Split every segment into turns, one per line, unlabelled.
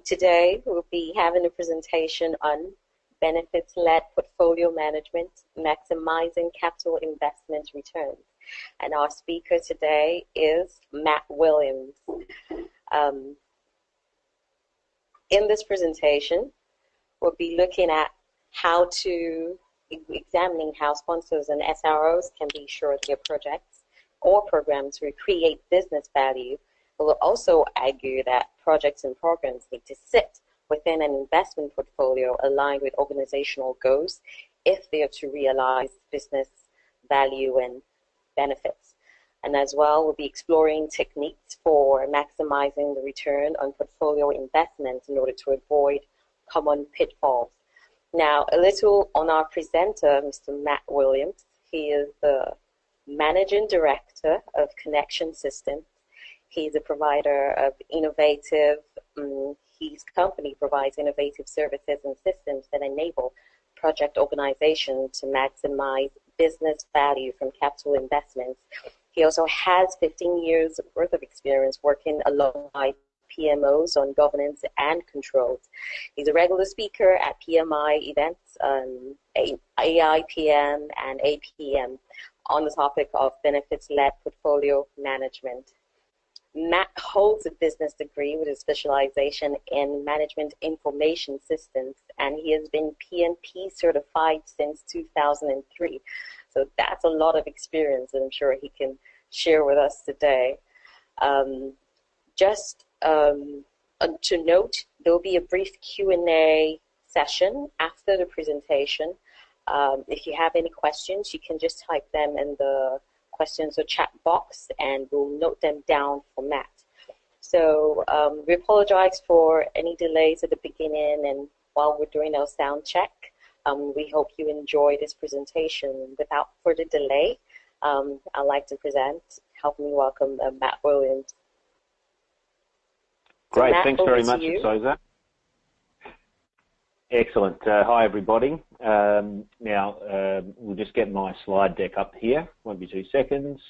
Today, we'll be having a presentation on benefits-led portfolio management, maximizing capital investment returns. And our speaker today is Matt Williams. In this presentation, we'll be looking at examining how sponsors and SROs can be sure their projects or programs will create business value. We'll also argue that projects and programs need to sit within an investment portfolio aligned with organizational goals if they are to realize business value and benefits. And as well, we'll be exploring techniques for maximizing the return on portfolio investments in order to avoid common pitfalls. Now, a little on our presenter, Mr. Matt Williams. He is the Managing Director of Connection Systems. He's a provider of his company provides innovative services and systems that enable project organizations to maximize business value from capital investments. He also has 15 years worth of experience working alongside PMOs on governance and controls. He's a regular speaker at PMI events, AIPM and APM on the topic of benefits-led portfolio management. Matt holds a business degree with a specialization in management information systems, and he has been PMP certified since 2003. So that's a lot of experience that I'm sure he can share with us today. To note, there will be a brief Q&A session after the presentation. If you have any questions, you can just type them in the questions or chat box, and we'll note them down for Matt. So we apologize for any delays at the beginning and while we're doing our sound check. We hope you enjoy this presentation. Without further delay, I'd like to help me welcome Matt Williams.
Great,
Matt,
thanks very much, Soza. Excellent. Hi, everybody. We'll just get my slide deck up here. Won't be 2 seconds.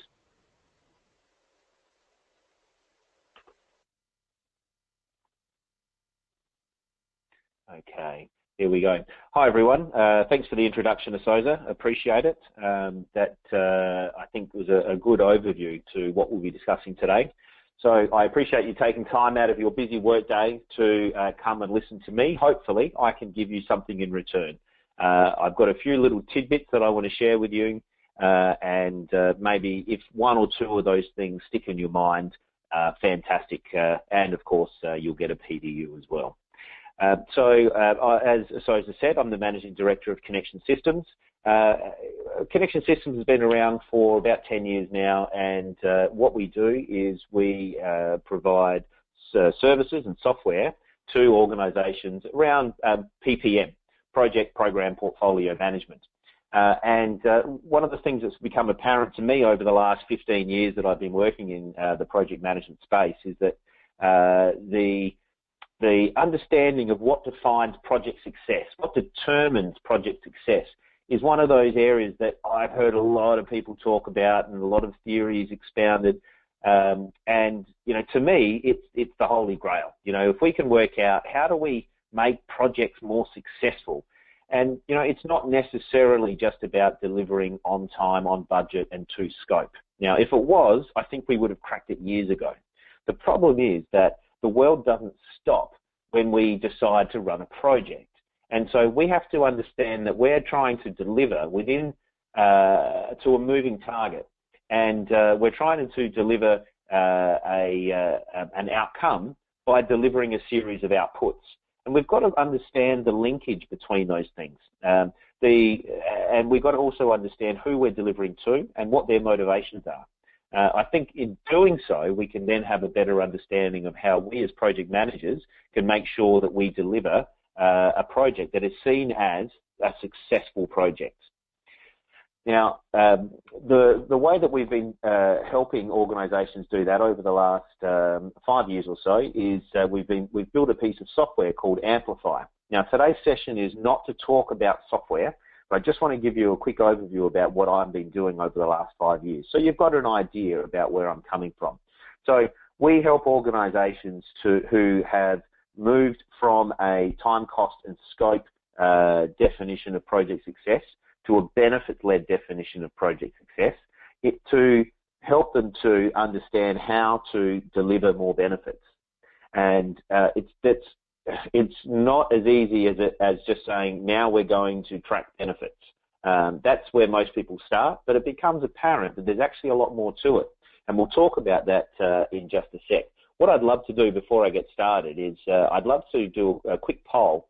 Okay, here we go. Hi, everyone. Thanks for the introduction, Soza. Appreciate it. That I think was a good overview to what we'll be discussing today. So I appreciate you taking time out of your busy workday to come and listen to me. Hopefully, I can give you something in return. I've got a few little tidbits that I want to share with you, and maybe if one or two of those things stick in your mind, fantastic. And of course, you'll get a PDU as well. As I said, I'm the Managing Director of Connection Systems. Connection Systems has been around for about 10 years now, and what we do is we provide services and software to organisations around PPM, Project Program Portfolio Management. One of the things that's become apparent to me over the last 15 years that I've been working in the project management space is that the understanding of what defines project success, what determines project success, is one of those areas that I've heard a lot of people talk about and a lot of theories expounded. And, you know, to me, it's the holy grail. You know, if we can work out how do we make projects more successful, and, you know, it's not necessarily just about delivering on time, on budget, and to scope. Now, if it was, I think we would have cracked it years ago. The problem is that the world doesn't stop when we decide to run a project. And so we have to understand that we're trying to deliver within to a moving target, and we're trying to deliver an outcome by delivering a series of outputs. And we've got to understand the linkage between those things. And we've got to also understand who we're delivering to and what their motivations are. I think in doing so, we can then have a better understanding of how we as project managers can make sure that we deliver a project that is seen as a successful project. Now, the way that we've been helping organisations do that over the last 5 years or so is we've built a piece of software called Amplify. Now, today's session is not to talk about software, but I just want to give you a quick overview about what I've been doing over the last 5 years, so you've got an idea about where I'm coming from. So we help organisations who have moved from a time, cost and scope definition of project success to a benefits-led definition of project success, to help them to understand how to deliver more benefits. And it's not as easy as just saying, now we're going to track benefits. That's where most people start, but it becomes apparent that there's actually a lot more to it. And we'll talk about that in just a sec. What I'd love to do before I get started is I'd love to do a quick poll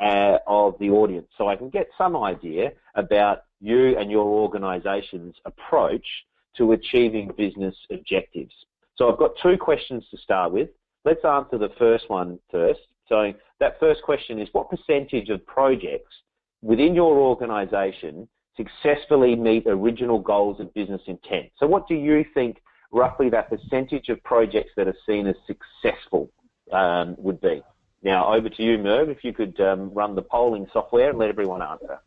of the audience so I can get some idea about you and your organisation's approach to achieving business objectives. So I've got two questions to start with. Let's answer the first one first. So that first question is, what percentage of projects within your organisation successfully meet original goals of business intent? So what do you think roughly that percentage of projects that are seen as successful would be? Now, over to you, Merv, if you could run the polling software and let everyone answer.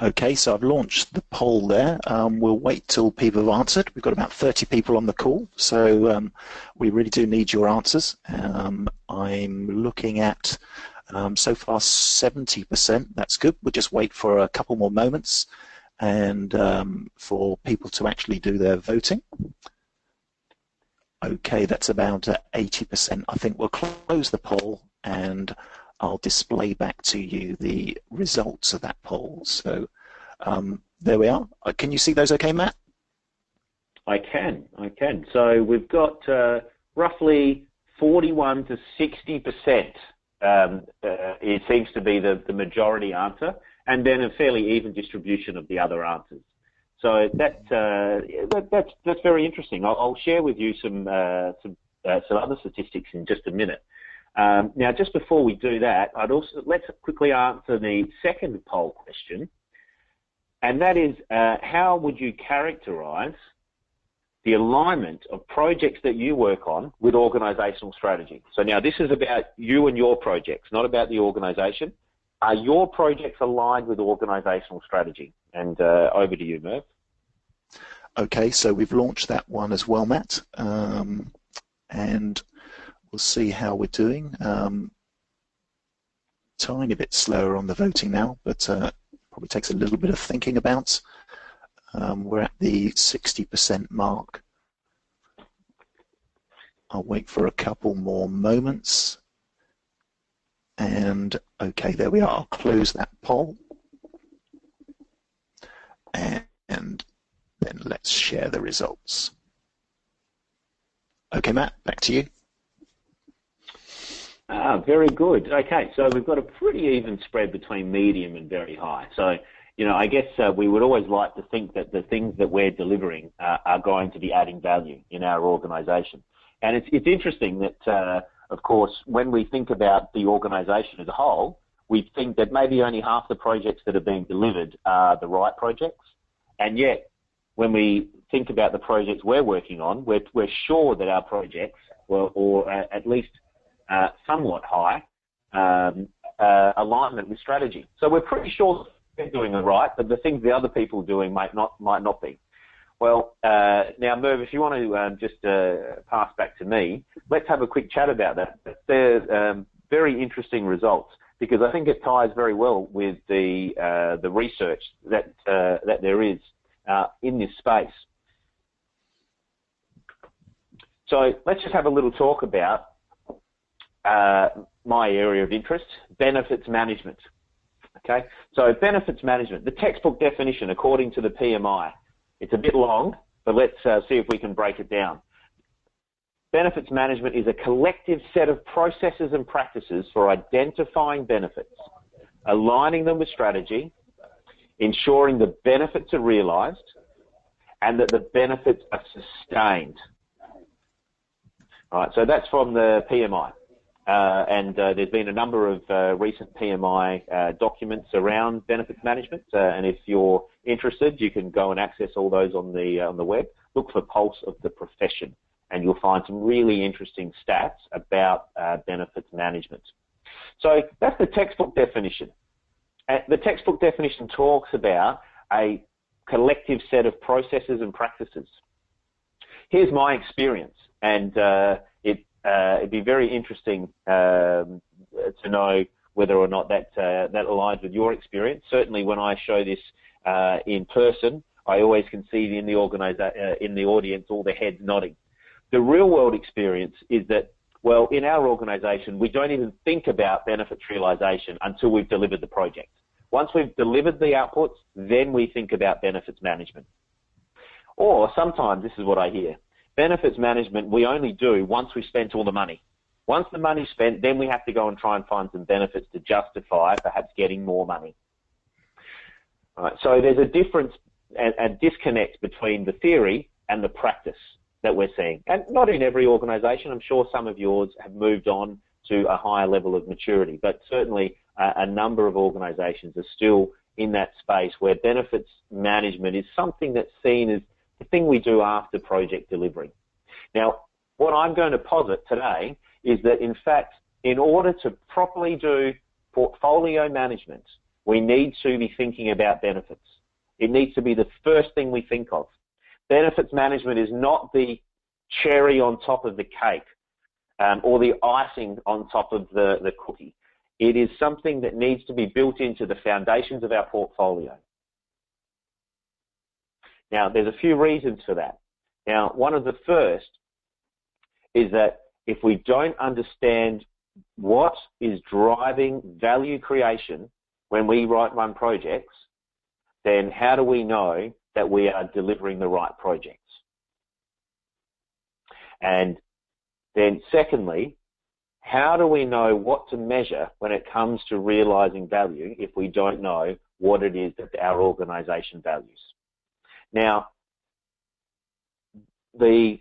Okay, so I've launched the poll there. We'll wait till people have answered. We've got about 30 people on the call, so we really do need your answers. I'm looking at so far 70%. That's good. We'll just wait for a couple more moments and for people to actually do their voting. Okay, that's about 80%. I think we'll close the poll and I'll display back to you the results of that poll. So there we are. Can you see those okay, Matt?
I can. So we've got roughly 41 to 60%. It seems to be the majority answer, and then a fairly even distribution of the other answers. So that's very interesting. I'll share with you some other statistics in just a minute. Now, just before we do that, let's quickly answer the second poll question, and that is, how would you characterise the alignment of projects that you work on with organisational strategy? So now this is about you and your projects, not about the organisation. Are your projects aligned with organisational strategy? And over to you, Merv.
Okay, so we've launched that one as well, Matt, and we'll see how we're doing. Tiny bit slower on the voting now, but probably takes a little bit of thinking about. We're at the 60% mark. I'll wait for a couple more moments. And okay, there we are. I'll close that poll. And then let's share the results. Okay, Matt, back to you.
Very good. Okay, so we've got a pretty even spread between medium and very high. So, I guess we would always like to think that the things that we're delivering are going to be adding value in our organisation. And it's interesting that, of course, when we think about the organisation as a whole, we think that maybe only half the projects that are being delivered are the right projects. And yet, when we think about the projects we're working on, we're sure that our projects, or at least somewhat high, alignment with strategy. So we're pretty sure they're doing it right, but the things the other people are doing might not be. Well, now, Merv, if you want to just pass back to me, let's have a quick chat about that. They're very interesting results, because I think it ties very well with the research that there is in this space. So let's just have a little talk about my area of interest, benefits management. Okay, so benefits management, the textbook definition according to the PMI. It's a bit long, but let's see if we can break it down. Benefits management is a collective set of processes and practices for identifying benefits, aligning them with strategy, ensuring the benefits are realised, and that the benefits are sustained. All right, so that's from the PMI. And there's been a number of recent PMI documents around benefits management, and if you're interested, you can go and access all those on the web. Look for Pulse of the Profession, and you'll find some really interesting stats about benefits management. So that's the textbook definition. The textbook definition talks about a collective set of processes and practices. Here's my experience, and it'd be very interesting to know whether or not that aligns with your experience. Certainly, when I show this in person, I always can see in the audience all the heads nodding. The real-world experience is that, well, in our organisation, we don't even think about benefits realisation until we've delivered the project. Once we've delivered the outputs, then we think about benefits management. Or sometimes, this is what I hear, benefits management we only do once we've spent all the money. Once the money's spent, then we have to go and try and find some benefits to justify perhaps getting more money. All right, so there's a difference and disconnect between the theory and the practice that we're seeing. And not in every organisation. I'm sure some of yours have moved on to a higher level of maturity, but certainly a number of organisations are still in that space where benefits management is something that's seen as the thing we do after project delivery. Now, what I'm going to posit today is that, in fact, in order to properly do portfolio management, we need to be thinking about benefits. It needs to be the first thing we think of. Benefits management is not the cherry on top of the cake or the icing on top of the cookie. It is something that needs to be built into the foundations of our portfolio. Now, there's a few reasons for that. Now, one of the first is that if we don't understand what is driving value creation when we run projects, then how do we know that we are delivering the right projects? And then secondly, how do we know what to measure when it comes to realizing value if we don't know what it is that our organization values? Now, when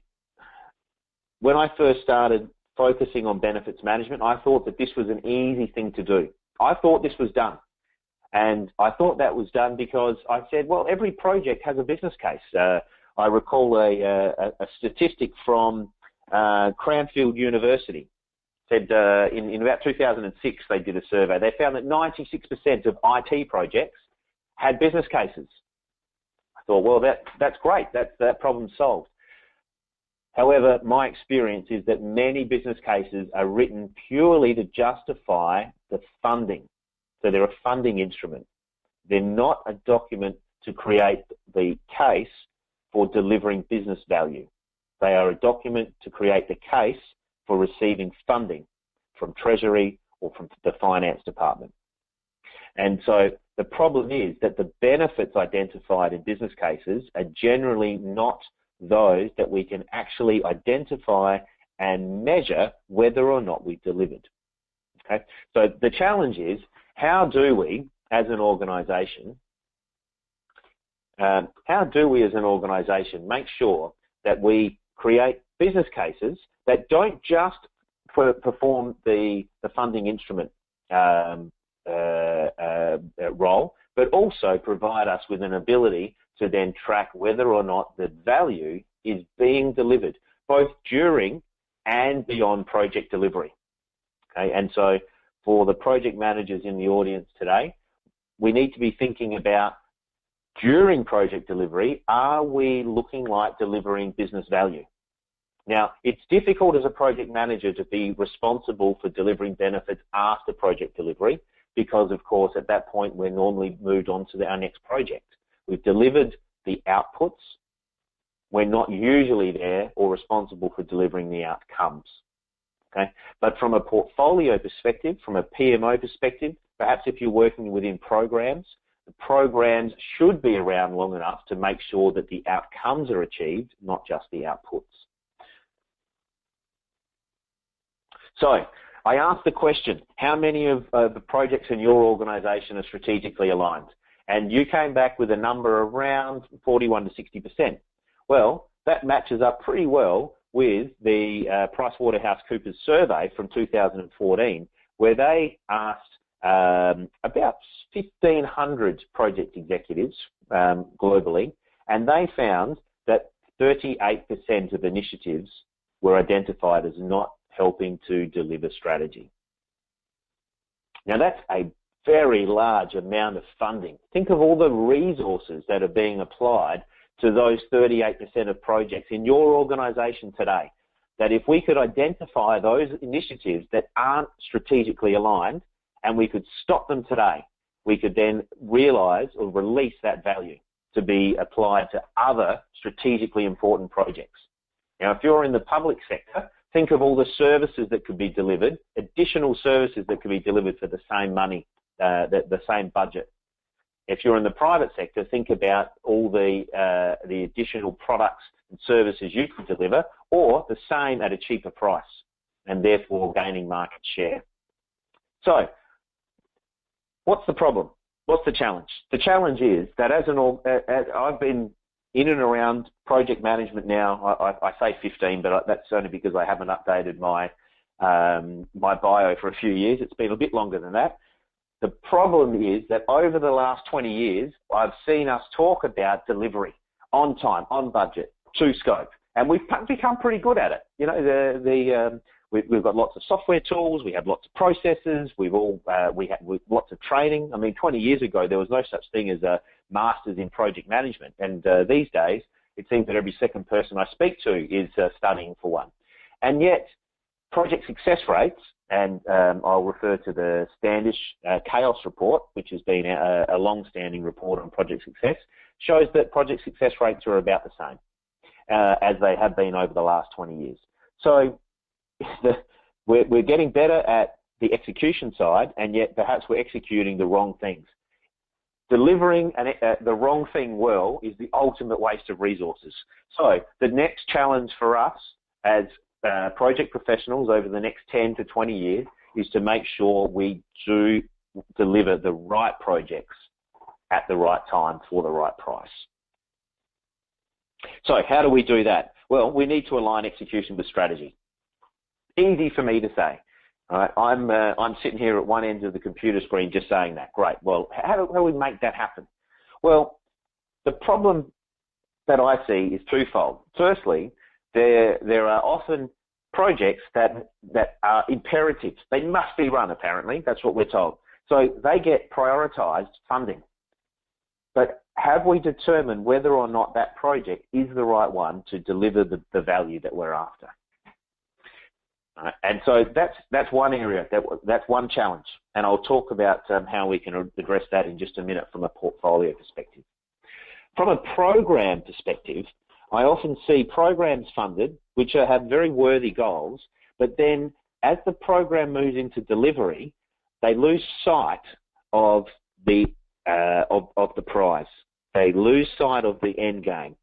I first started focusing on benefits management, I thought that this was an easy thing to do. I thought this was done. And I thought that was done because I said, well, every project has a business case. I recall a statistic from Cranfield University. Said in about 2006, they did a survey. They found that 96% of IT projects had business cases. I thought, well, that's great. That problem's solved. However, my experience is that many business cases are written purely to justify the funding. So they're a funding instrument. They're not a document to create the case for delivering business value. They are a document to create the case for receiving funding from Treasury or from the Finance Department. And so the problem is that the benefits identified in business cases are generally not those that we can actually identify and measure whether or not we've delivered. Okay? So the challenge is, how do we as an organisation make sure that we create business cases that don't just perform the funding instrument role, but also provide us with an ability to then track whether or not the value is being delivered, both during and beyond project delivery. Okay? And so for the project managers in the audience today, we need to be thinking about, during project delivery, are we looking like delivering business value? Now, it's difficult as a project manager to be responsible for delivering benefits after project delivery because, of course, at that point, we're normally moved on to our next project. We've delivered the outputs. We're not usually there or responsible for delivering the outcomes. Okay? But from a portfolio perspective, from a PMO perspective, perhaps if you're working within programs, the programs should be around long enough to make sure that the outcomes are achieved, not just the outputs. So I asked the question, how many of the projects in your organisation are strategically aligned? And you came back with a number around 41 to 60%. Well, that matches up pretty well with the PricewaterhouseCoopers survey from 2014, where they asked about 1,500 project executives globally, and they found that 38% of initiatives were identified as not helping to deliver strategy. Now, that's a very large amount of funding. Think of all the resources that are being applied to those 38% of projects in your organisation today. that if we could identify those initiatives that aren't strategically aligned and we could stop them today, we could then realise or release that value to be applied to other strategically important projects. Now, if you're in the public sector, think of all the services that could be delivered, additional services that could be delivered for the same money, the same budget. If you're in the private sector, think about all the additional products and services you could deliver, or the same at a cheaper price, and therefore gaining market share. So, what's the problem? What's the challenge? The challenge is that as I've been in and around project management now, I say 15, but that's only because I haven't updated my my bio for a few years. It's been a bit longer than that. The problem is that over the last 20 years, I've seen us talk about delivery on time, on budget, to scope, and we've become pretty good at it. You know, we've got lots of software tools, we have lots of processes, we have lots of training. I mean, 20 years ago, there was no such thing as a master's in project management, and these days, it seems that every second person I speak to is studying for one. And yet, project success rates, and I'll refer to the Standish Chaos Report, which has been a long-standing report on project success, shows that project success rates are about the same as they have been over the last 20 years. So we're getting better at the execution side, and yet perhaps we're executing the wrong things. Delivering the wrong thing well is the ultimate waste of resources. So the next challenge for us as project professionals over the next 10 to 20 years is to make sure we do deliver the right projects at the right time for the right price. So how do we do that? Well, we need to align execution with strategy. Easy for me to say. All right, I'm sitting here at one end of the computer screen just saying that. Great. Well, how do we make that happen? Well, the problem that I see is twofold. Firstly, there are often projects that are imperatives. They must be run, apparently. That's what we're told. So they get prioritised funding. But have we determined whether or not that project is the right one to deliver the value that we're after? And so that's one area, that's one challenge. And I'll talk about how we can address that in just a minute from a portfolio perspective. From a program perspective, I often see programs funded which have very worthy goals, but then as the program moves into delivery, they lose sight of the prize. They lose sight of the end game.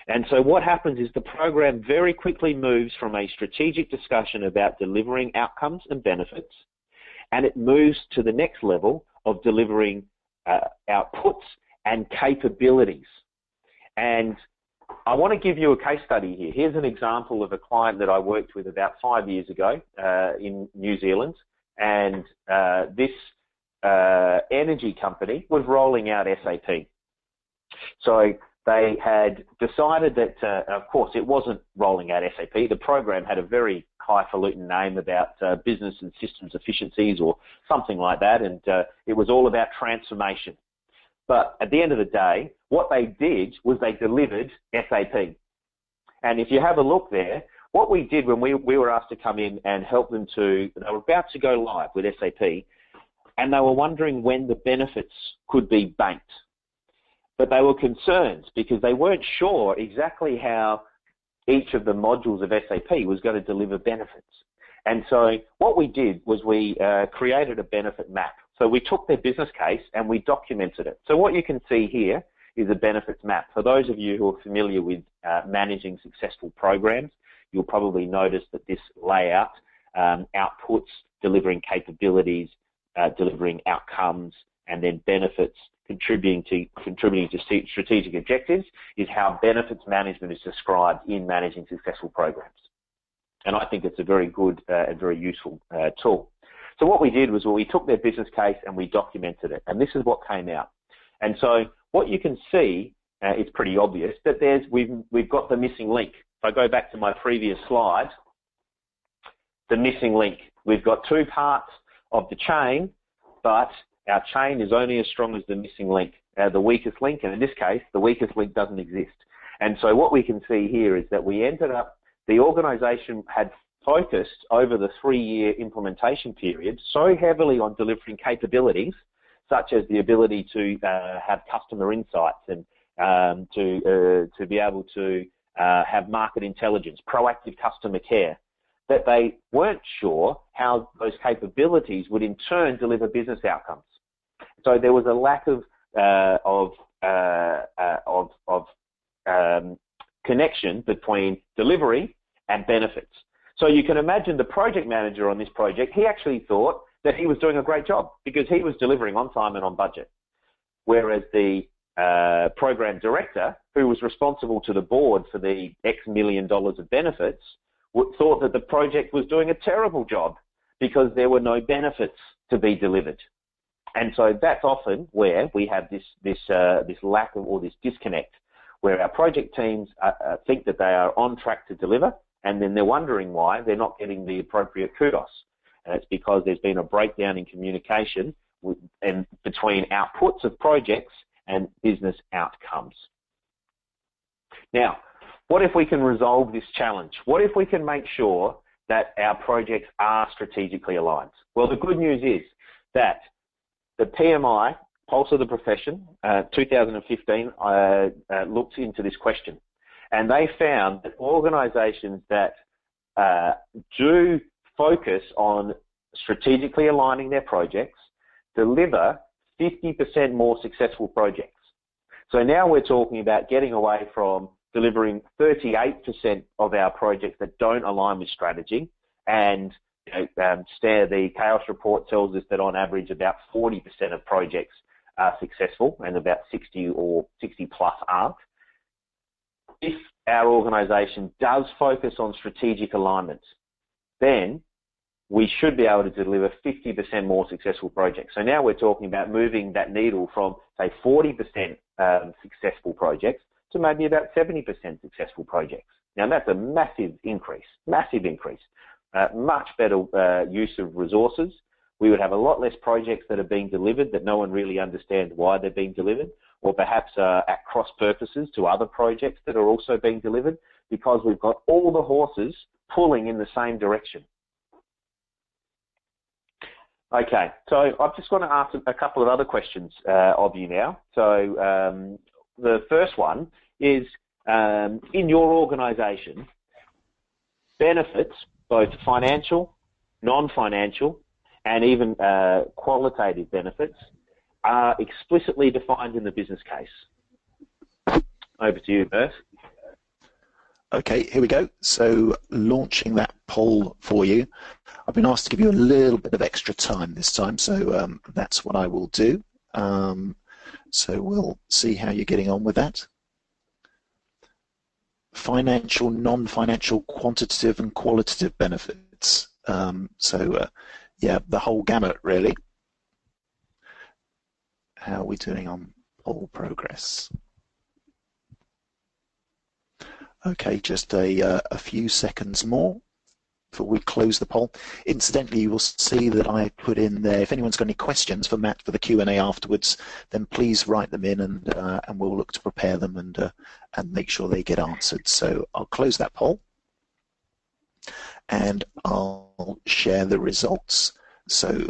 And so what happens is the program very quickly moves from a strategic discussion about delivering outcomes and benefits, and it moves to the next level of delivering outputs and capabilities. And I want to give you a case study here. Here's an example of a client that I worked with about 5 years ago in New Zealand, and this energy company was rolling out SAP. So they had decided that, of course, it wasn't rolling out SAP. The program had a very highfalutin name about business and systems efficiencies or something like that, and it was all about transformation. But at the end of the day, what they did was they delivered SAP. And if you have a look there, what we did when we were asked to come in and help them they were about to go live with SAP, and they were wondering when the benefits could be banked. But they were concerned because they weren't sure exactly how each of the modules of SAP was going to deliver benefits. And so what we did was we created a benefit map. So we took their business case and we documented it. So what you can see here is a benefits map. For those of you who are familiar with managing successful programs, you'll probably notice that this layout, outputs, delivering capabilities, delivering outcomes, and then benefits, contributing to strategic objectives, is how benefits management is described in managing successful programs. And I think it's a very good and very useful tool. So what we did was we took their business case and we documented it, and this is what came out. And so what you can see is pretty obvious that we've got the missing link. If I go back to my previous slide, the missing link. We've got two parts of the chain, but our chain is only as strong as the missing link, the weakest link, and in this case, the weakest link doesn't exist. And so what we can see here is that we ended up the organisation had focused over the 3-year implementation period so heavily on delivering capabilities, such as the ability to have customer insights and to be able to have market intelligence, proactive customer care, that they weren't sure how those capabilities would in turn deliver business outcomes. So there was a lack of connection between delivery and benefits. So you can imagine the project manager on this project, he actually thought that he was doing a great job because he was delivering on time and on budget. Whereas the program director, who was responsible to the board for the X million dollars of benefits, thought that the project was doing a terrible job because there were no benefits to be delivered. And so that's often where we have this lack of, or this disconnect, where our project teams think that they are on track to deliver, and then they're wondering why they're not getting the appropriate kudos. And it's because there's been a breakdown in communication between outputs of projects and business outcomes. Now, what if we can resolve this challenge? What if we can make sure that our projects are strategically aligned? Well, the good news is that the PMI, Pulse of the Profession, 2015, looked into this question. And they found that organisations that do focus on strategically aligning their projects deliver 50% more successful projects. So now we're talking about getting away from delivering 38% of our projects that don't align with strategy, and the Chaos Report tells us that on average about 40% of projects are successful and about 60 or 60 plus aren't. If our organisation does focus on strategic alignment, then we should be able to deliver 50% more successful projects. So now we're talking about moving that needle from, say, 40% successful projects to maybe about 70% successful projects. Now that's a massive increase, much better use of resources. We would have a lot less projects that are being delivered that no one really understands why they're being delivered, or perhaps at cross purposes to other projects that are also being delivered, because we've got all the horses pulling in the same direction. Okay, so I've just want to ask a couple of other questions of you now. So the first one is, in your organisation, benefits, both financial, non-financial, and even qualitative benefits, are explicitly defined in the business case. Over to you, Bert.
Okay, here we go. So launching that poll for you. I've been asked to give you a little bit of extra time this time, so that's what I will do. So we'll see how you're getting on with that. Financial, non-financial, quantitative and qualitative benefits. Yeah, the whole gamut really. How are we doing on poll progress? Okay, just a few seconds more before we close the poll. Incidentally, you will see that I put in there, if anyone's got any questions for Matt for the Q&A afterwards, then please write them in, and we'll look to prepare them and make sure they get answered. So I'll close that poll, and I'll share the results. So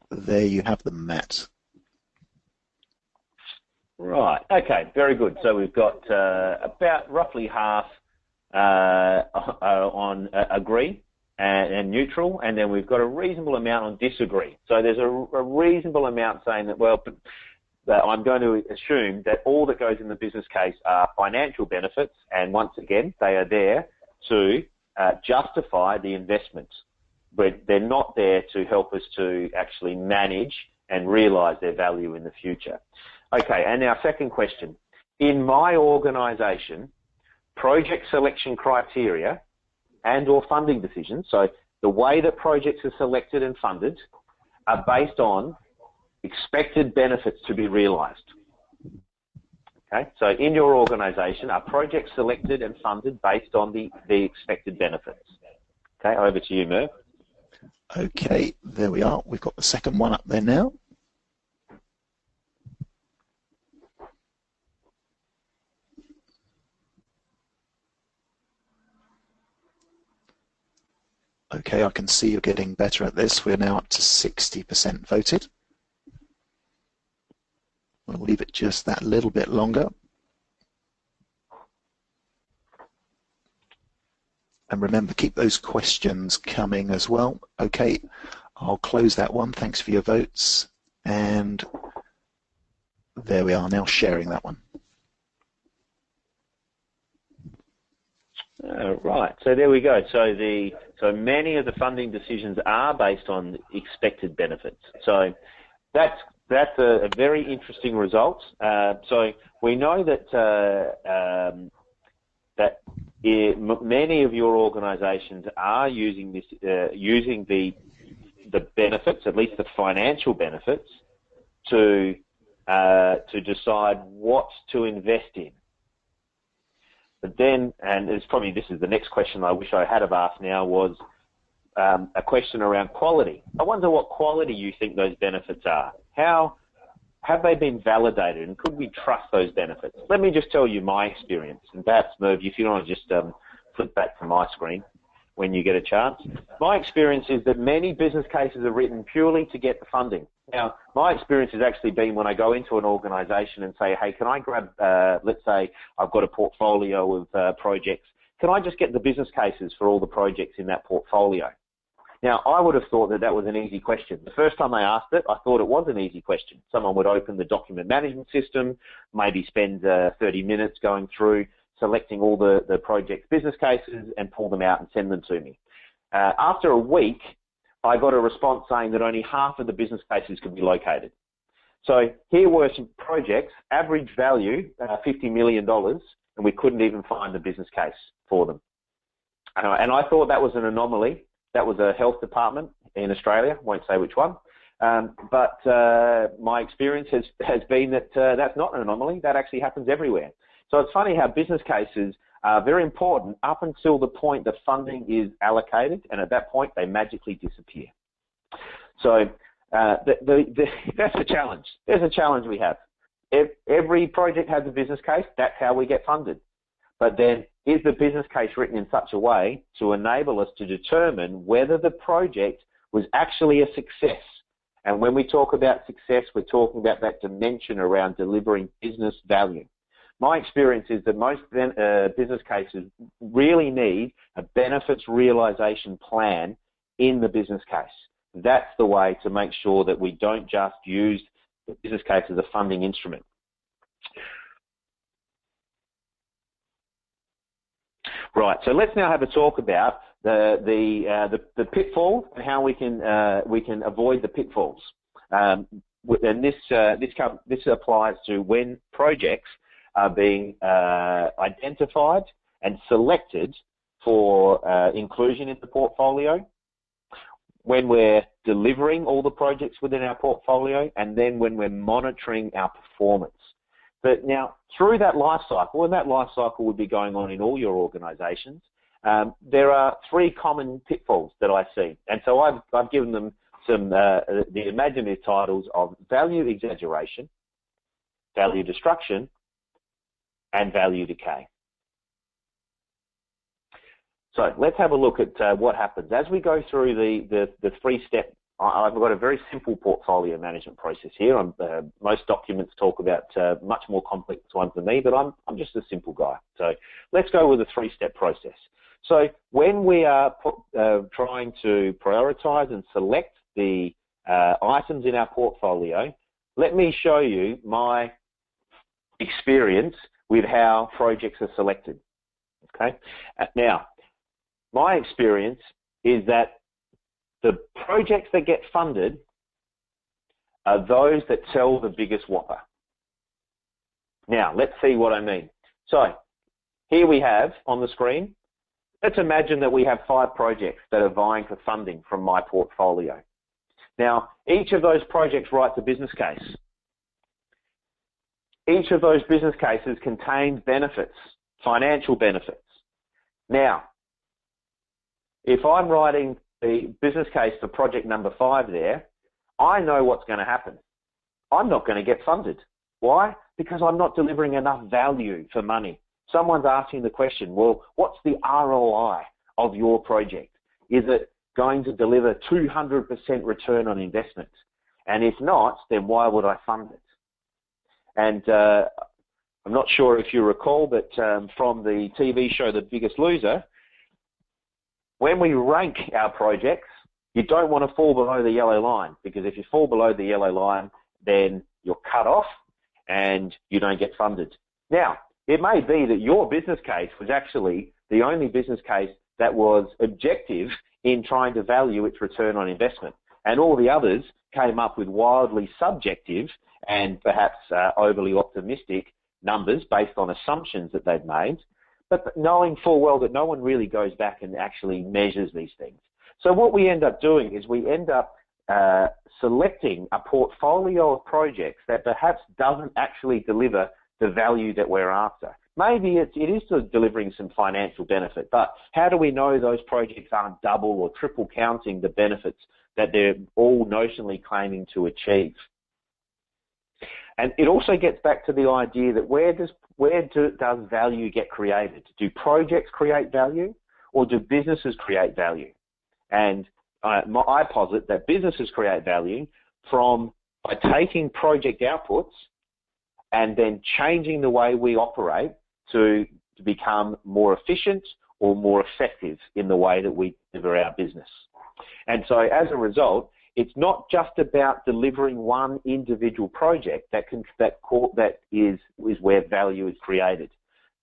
there you have them, Matt.
Right, okay, very good. So we've got about roughly half on agree and neutral, and then we've got a reasonable amount on disagree. So there's a reasonable amount saying that, well, that I'm going to assume that all that goes in the business case are financial benefits, and once again, they are there to justify the investments, but they're not there to help us to actually manage and realise their value in the future. Okay, and our second question. In my organisation, project selection criteria and or funding decisions, so the way that projects are selected and funded, are based on expected benefits to be realised. Okay, so in your organisation, are projects selected and funded based on the expected benefits? Okay, over to you, Merv.
Okay, there we are. We've got the second one up there now. Okay, I can see you're getting better at this. We're now up to 60% voted. We'll leave it just that little bit longer. And remember, keep those questions coming as well. Okay, I'll close that one. Thanks for your votes. And there we are, now sharing that one.
Right, so there we go. So many of the funding decisions are based on expected benefits. So that's a very interesting result. So we know that many of your organisations are using this, using the benefits, at least the financial benefits, to decide what to invest in. But then, and it's probably, this is the next question I wish I had have asked now, was a question around quality. I wonder what quality you think those benefits are. How have they been validated, and could we trust those benefits? Let me just tell you my experience, and perhaps, Merv, if you want to just flip back to my screen when you get a chance. My experience is that many business cases are written purely to get the funding. Now, my experience has actually been when I go into an organisation and say, hey, can I grab, let's say I've got a portfolio of projects, can I just get the business cases for all the projects in that portfolio? Now, I would have thought that that was an easy question. The first time I asked it, I thought it was an easy question. Someone would open the document management system, maybe spend 30 minutes going through, selecting all the project's business cases and pull them out and send them to me. After a week, I got a response saying that only half of the business cases could be located. So here were some projects, average value, $50 million, and we couldn't even find the business case for them. And I thought that was an anomaly. That was a health department in Australia, won't say which one. But my experience has been that that's not an anomaly. That actually happens everywhere. So it's funny how business cases are very important up until the point that funding is allocated, and at that point they magically disappear. So that's a challenge. There's a challenge we have. If every project has a business case, that's how we get funded. But then, is the business case written in such a way to enable us to determine whether the project was actually a success? And when we talk about success, we're talking about that dimension around delivering business value. My experience is that most business cases really need a benefits realisation plan in the business case. That's the way to make sure that we don't just use the business case as a funding instrument. Right, so let's now have a talk about the pitfalls and how we can avoid the pitfalls. And this applies to when projects are being identified and selected for inclusion in the portfolio, when we're delivering all the projects within our portfolio, and then when we're monitoring our performance. But now, through that life cycle, and that life cycle would be going on in all your organisations, there are three common pitfalls that I see. And so I've given them some the imaginative titles of value exaggeration, value destruction, and value decay. So let's have a look at what happens. As we go through the three-step, I've got a very simple portfolio management process here. Most documents talk about much more complex ones than me, but I'm just a simple guy. So let's go with a three-step process. So when we are trying to prioritise and select the items in our portfolio, let me show you my experience with how projects are selected. Okay. Now, my experience is that the projects that get funded are those that sell the biggest whopper. Now, let's see what I mean. So, here we have on the screen, let's imagine that we have 5 projects that are vying for funding from my portfolio. Now, each of those projects writes a business case. Each of those business cases contains benefits, financial benefits. Now, if I'm writing the business case for project number 5 there, I know what's going to happen. I'm not going to get funded. Why? Because I'm not delivering enough value for money. Someone's asking the question, well, what's the ROI of your project? Is it going to deliver 200% return on investment? And if not, then why would I fund it? And I'm not sure if you recall, but from the TV show The Biggest Loser, when we rank our projects, you don't want to fall below the yellow line, because if you fall below the yellow line, then you're cut off and you don't get funded. Now, it may be that your business case was actually the only business case that was objective in trying to value its return on investment, and all the others came up with wildly subjective and perhaps overly optimistic numbers based on assumptions that they've made, but knowing full well that no one really goes back and actually measures these things. So what we end up doing is we end up selecting a portfolio of projects that perhaps doesn't actually deliver the value that we're after. Maybe it is delivering some financial benefit, but how do we know those projects aren't double or triple counting the benefits that they're all notionally claiming to achieve? And it also gets back to the idea that where does value get created? Do projects create value, or do businesses create value? And I posit that businesses create value by taking project outputs and then changing the way we operate to become more efficient or more effective in the way that we deliver our business. And so as a result, it's not just about delivering one individual project that is where value is created.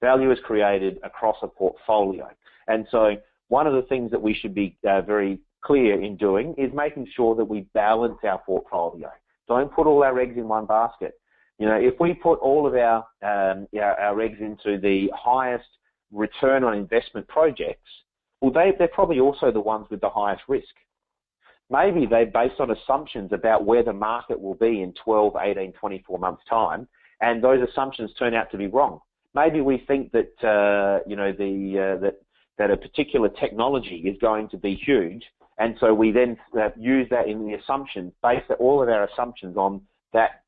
Value is created across a portfolio. And so one of the things that we should be very clear in doing is making sure that we balance our portfolio. Don't put all our eggs in one basket. You know, if we put all of our eggs into the highest return on investment projects, well, they're probably also the ones with the highest risk. Maybe they're based on assumptions about where the market will be in 12, 18, 24 months' time, and those assumptions turn out to be wrong. Maybe we think that that a particular technology is going to be huge, and so we then use that in the assumptions, base all of our assumptions on that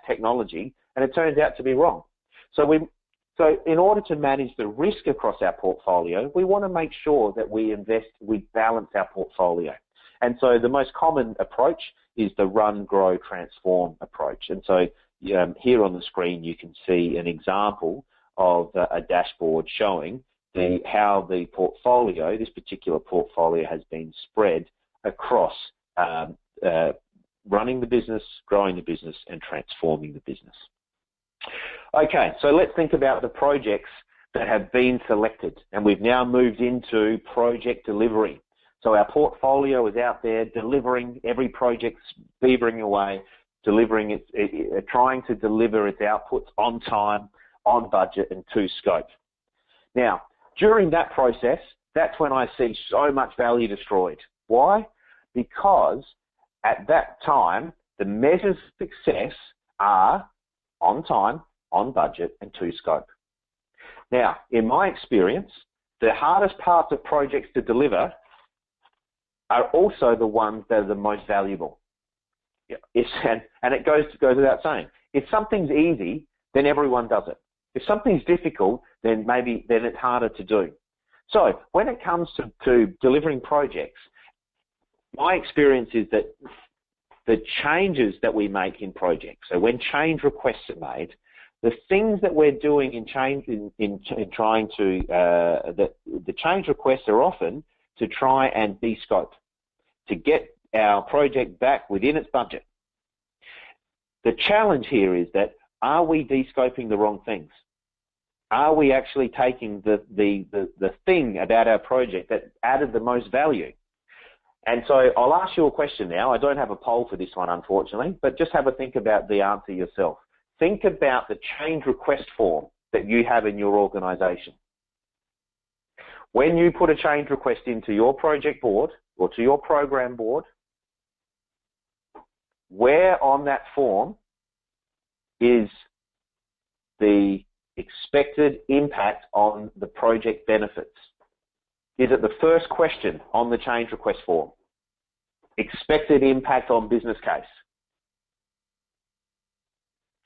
technology, and it turns out to be wrong. So in order to manage the risk across our portfolio, we want to make sure that we balance our portfolio. And so the most common approach is the run, grow, transform approach. And so here on the screen you can see an example of a dashboard showing how the portfolio, this particular portfolio, has been spread across running the business, growing the business, and transforming the business. Okay, so let's think about the projects that have been selected, and we've now moved into project delivery. So our portfolio is out there delivering, every project's beavering away, delivering trying to deliver its outputs on time, on budget, and to scope. Now, during that process, that's when I see so much value destroyed. Why? Because at that time, the measures of success are on time, on budget, and to scope. Now, in my experience, the hardest parts of projects to deliver are also the ones that are the most valuable. And it goes without saying, if something's easy, then everyone does it. If something's difficult, then it's harder to do. So when it comes to delivering projects, my experience is that the changes that we make in projects, so when change requests are made, the things that we're doing in trying to, the change requests are often to try and de-scope, to get our project back within its budget. The challenge here is that, are we de-scoping the wrong things? Are we actually taking the thing about our project that added the most value? And so I'll ask you a question now. I don't have a poll for this one, unfortunately, but just have a think about the answer yourself. Think about the change request form that you have in your organization. When you put a change request into your project board or to your program board, where on that form is the expected impact on the project benefits? Is it the first question on the change request form? Expected impact on business case.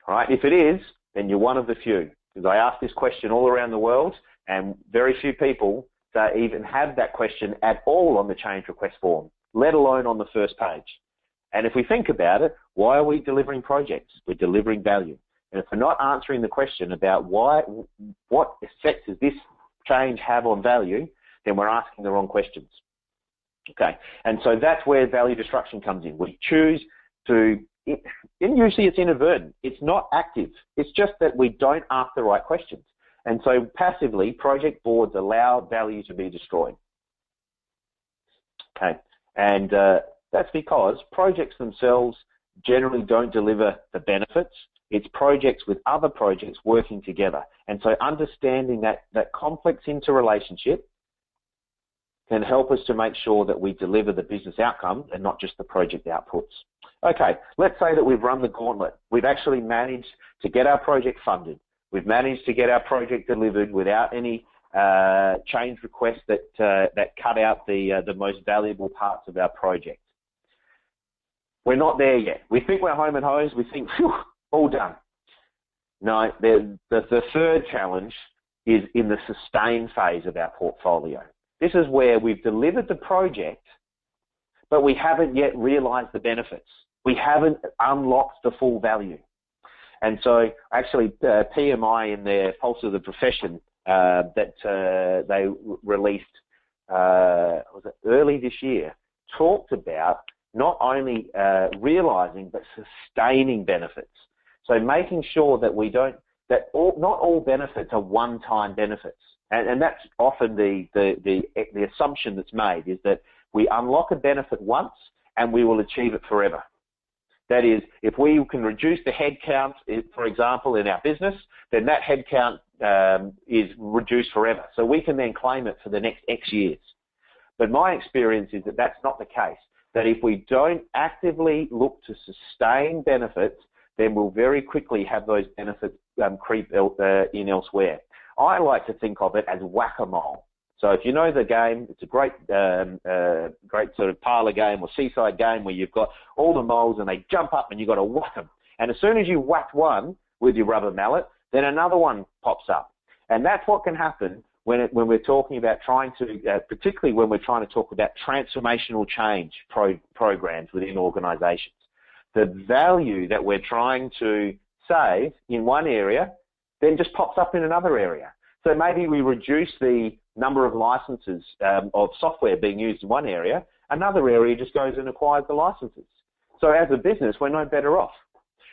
All right, if it is, then you're one of the few, because I ask this question all around the world and very few people even have that question at all on the change request form, let alone on the first page. And if we think about it, why are we delivering projects? We're delivering value. And if we're not answering the question about what effect does this change have on value, then we're asking the wrong questions. Okay, and so that's where value destruction comes in. We choose to, and usually it's inadvertent. It's not active. It's just that we don't ask the right questions. And so passively, project boards allow value to be destroyed. Okay, and that's because projects themselves generally don't deliver the benefits. It's projects with other projects working together. And so understanding that complex interrelationship can help us to make sure that we deliver the business outcomes and not just the project outputs. Okay, let's say that we've run the gauntlet. We've actually managed to get our project funded. We've managed to get our project delivered without any change requests that cut out the most valuable parts of our project. We're not there yet. We think we're home and hosed. We think, phew, all done. No, the third challenge is in the sustain phase of our portfolio. This is where we've delivered the project, but we haven't yet realized the benefits. We haven't unlocked the full value. And so actually PMI in their Pulse of the Profession that they released was it early this year, talked about not only realizing but sustaining benefits. So making sure that not all benefits are one-time benefits. And that's often the assumption that's made, is that we unlock a benefit once and we will achieve it forever. That is, if we can reduce the headcount, for example, in our business, then that headcount is reduced forever. So we can then claim it for the next X years. But my experience is that that's not the case. That if we don't actively look to sustain benefits, then we'll very quickly have those benefits creep in elsewhere. I like to think of it as whack-a-mole. So if you know the game, it's a great sort of parlor game or seaside game where you've got all the moles and they jump up and you've got to whack them. And as soon as you whack one with your rubber mallet, then another one pops up. And that's what can happen when we're talking about trying to, particularly when we're trying to talk about transformational change programs within organizations. The value that we're trying to save in one area then just pops up in another area. So maybe we reduce the number of licenses of software being used in one area, another area just goes and acquires the licenses. So as a business, we're no better off.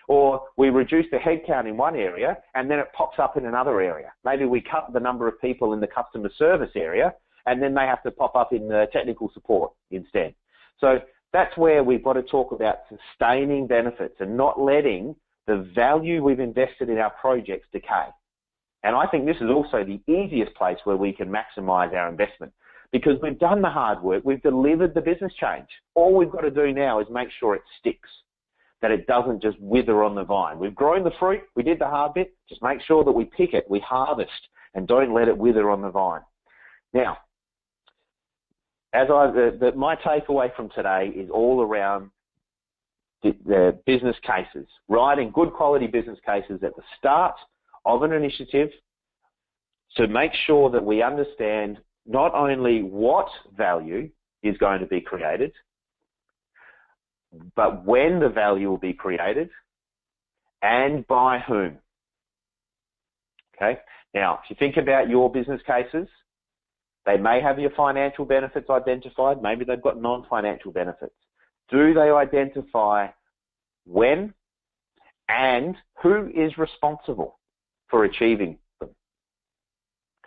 Or we reduce the headcount in one area and then it pops up in another area. Maybe we cut the number of people in the customer service area and then they have to pop up in the technical support instead. So that's where we've got to talk about sustaining benefits and not letting the value we've invested in our projects decay. And I think this is also the easiest place where we can maximize our investment because we've done the hard work, we've delivered the business change. All we've got to do now is make sure it sticks, that it doesn't just wither on the vine. We've grown the fruit, we did the hard bit, just make sure that we pick it, we harvest, and don't let it wither on the vine. Now, my takeaway from today is all around the business cases, writing good quality business cases at the start of an initiative to make sure that we understand not only what value is going to be created, but when the value will be created and by whom. Okay. Now, if you think about your business cases, they may have your financial benefits identified. Maybe they've got non-financial benefits. Do they identify when and who is responsible for achieving them?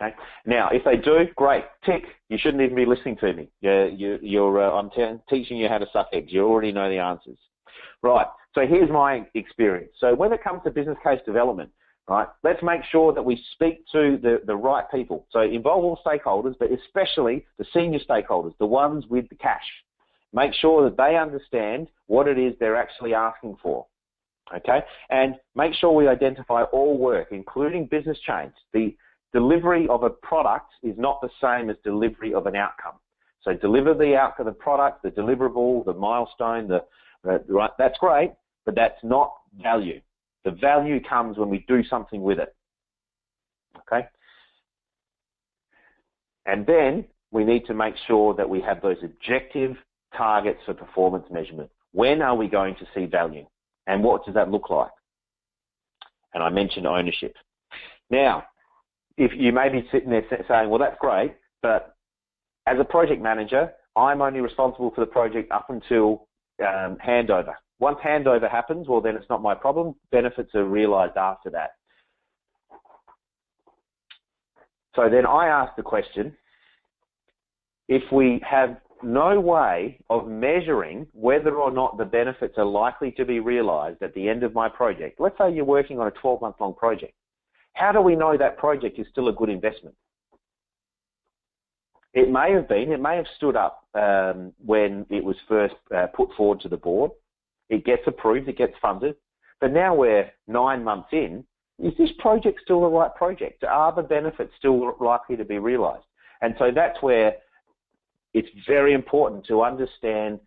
Okay. Now, if they do, great, tick. You shouldn't even be listening to me. I'm teaching you how to suck eggs. You already know the answers. Right. So here's my experience. So when it comes to business case development, right, let's make sure that we speak to the right people. So involve all stakeholders, but especially the senior stakeholders, the ones with the cash. Make sure that they understand what it is they're actually asking for. Okay, and make sure we identify all work, including business change. The delivery of a product is not the same as delivery of an outcome. So deliver the outcome, the product, the deliverable, the milestone, right, that's great, but that's not value. The value comes when we do something with it. Okay. And then we need to make sure that we have those objective targets for performance measurement. When are we going to see value? And what does that look like? And I mentioned ownership. Now, if you may be sitting there saying, well, that's great, but as a project manager, I'm only responsible for the project up until handover. Once handover happens, well, then it's not my problem. Benefits are realised after that. So then I ask the question, if we have no way of measuring whether or not the benefits are likely to be realised at the end of my project, let's say you're working on a 12-month-long project, how do we know that project is still a good investment? It may have stood up when it was first put forward to the board. It gets approved, it gets funded, but now we're 9 months in. Is this project still the right project? Are the benefits still likely to be realised? And so that's where it's very important to understand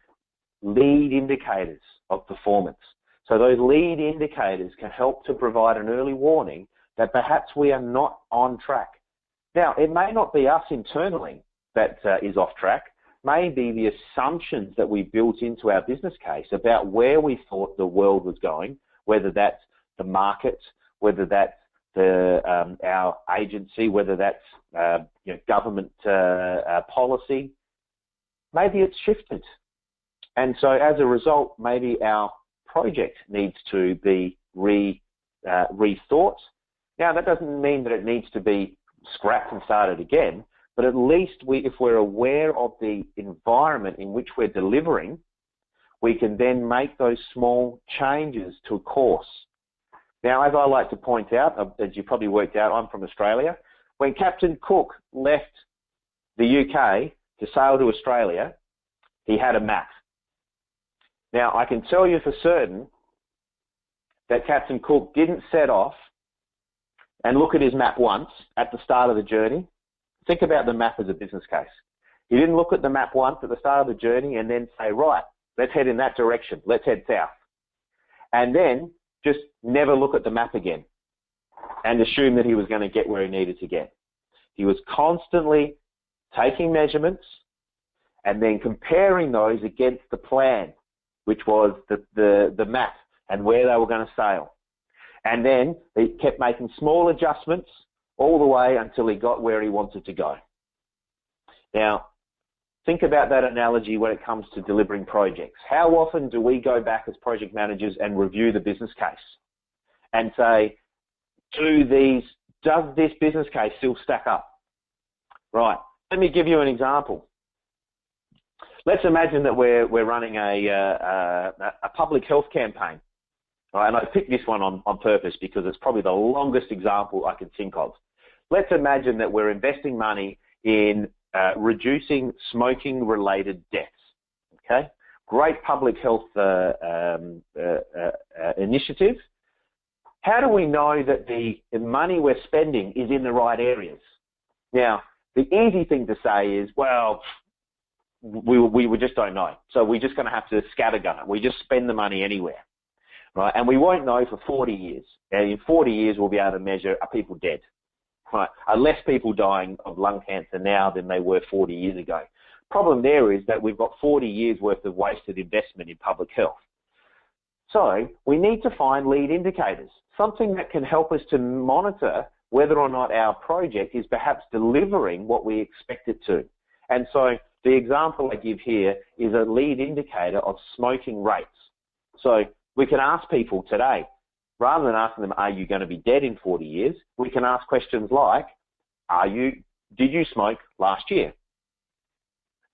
lead indicators of performance. So those lead indicators can help to provide an early warning that perhaps we are not on track. Now, it may not be us internally that is off track. Maybe the assumptions that we built into our business case about where we thought the world was going, whether that's the market, whether that's our agency, whether that's government policy, maybe it's shifted. And so as a result, maybe our project needs to be rethought. Now, that doesn't mean that it needs to be scrapped and started again, but at least if we're aware of the environment in which we're delivering, we can then make those small changes to a course. Now, as I like to point out, as you probably worked out, I'm from Australia. When Captain Cook left the UK to sail to Australia, he had a map. Now, I can tell you for certain that Captain Cook didn't set off and look at his map once at the start of the journey. Think about the map as a business case. He didn't look at the map once at the start of the journey and then say, right, let's head in that direction. Let's head south. And then just never look at the map again and assume that he was going to get where he needed to get. He was constantly taking measurements and then comparing those against the plan, which was the map and where they were going to sail. And then he kept making small adjustments all the way until he got where he wanted to go. Now, think about that analogy when it comes to delivering projects. How often do we go back as project managers and review the business case and say, does this business case still stack up? Right, let me give you an example. Let's imagine that we're running a public health campaign. Right, and I picked this one on purpose because it's probably the longest example I can think of. Let's imagine that we're investing money in reducing smoking-related deaths. Okay, great public health initiative. How do we know that the money we're spending is in the right areas? Now, the easy thing to say is, well, we just don't know. So we're just going to have to scattergun it. We just spend the money anywhere. Right, and we won't know for 40 years. And in 40 years, we'll be able to measure, are people dead? Right, are less people dying of lung cancer now than they were 40 years ago? Problem there is that we've got 40 years worth of wasted investment in public health. So we need to find lead indicators, something that can help us to monitor whether or not our project is perhaps delivering what we expect it to. And so the example I give here is a lead indicator of smoking rates. So we can ask people today, rather than asking them, are you going to be dead in 40 years? We can ask questions like, did you smoke last year?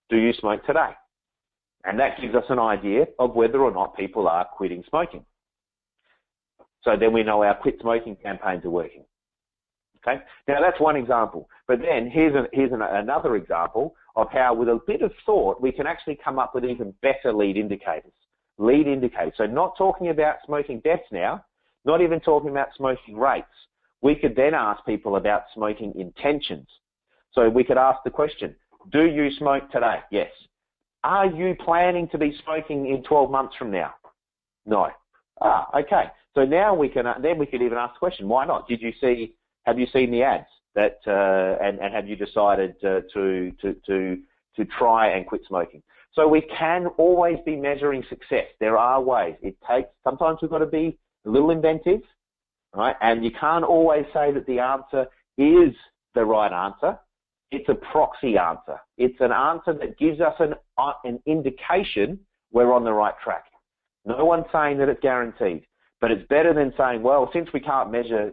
Do you smoke today? And that gives us an idea of whether or not people are quitting smoking. So then we know our quit smoking campaigns are working. Okay. Now that's one example. But then here's another example of how, with a bit of thought, we can actually come up with even better lead indicators. Lead indicators. So not talking about smoking deaths now, not even talking about smoking rates. We could then ask people about smoking intentions. So we could ask the question, do you smoke today? Yes. Are you planning to be smoking in 12 months from now? No. Okay. So now we could even ask the question, why not? Have you seen the ads? that, and have you decided to try and quit smoking? So we can always be measuring success. There are ways. Sometimes we've got to be a little inventive, right? And you can't always say that the answer is the right answer. It's a proxy answer. It's an answer that gives us an indication we're on the right track. No one's saying that it's guaranteed, but it's better than saying, well, since we can't measure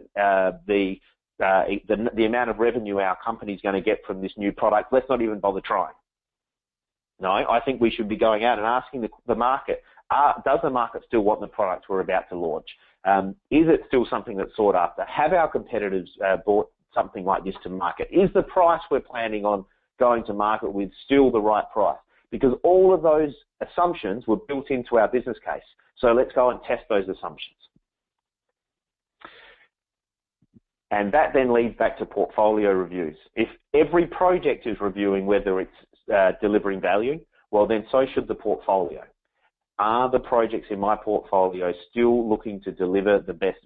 the amount of revenue our company's going to get from this new product, let's not even bother trying. No, I think we should be going out and asking the market, does the market still want the products we're about to launch? Is it still something that's sought after? Have our competitors bought something like this to market? Is the price we're planning on going to market with still the right price? Because all of those assumptions were built into our business case. So let's go and test those assumptions. And that then leads back to portfolio reviews. If every project is reviewing whether it's delivering value, well then so should the portfolio. Are the projects in my portfolio still looking to deliver the best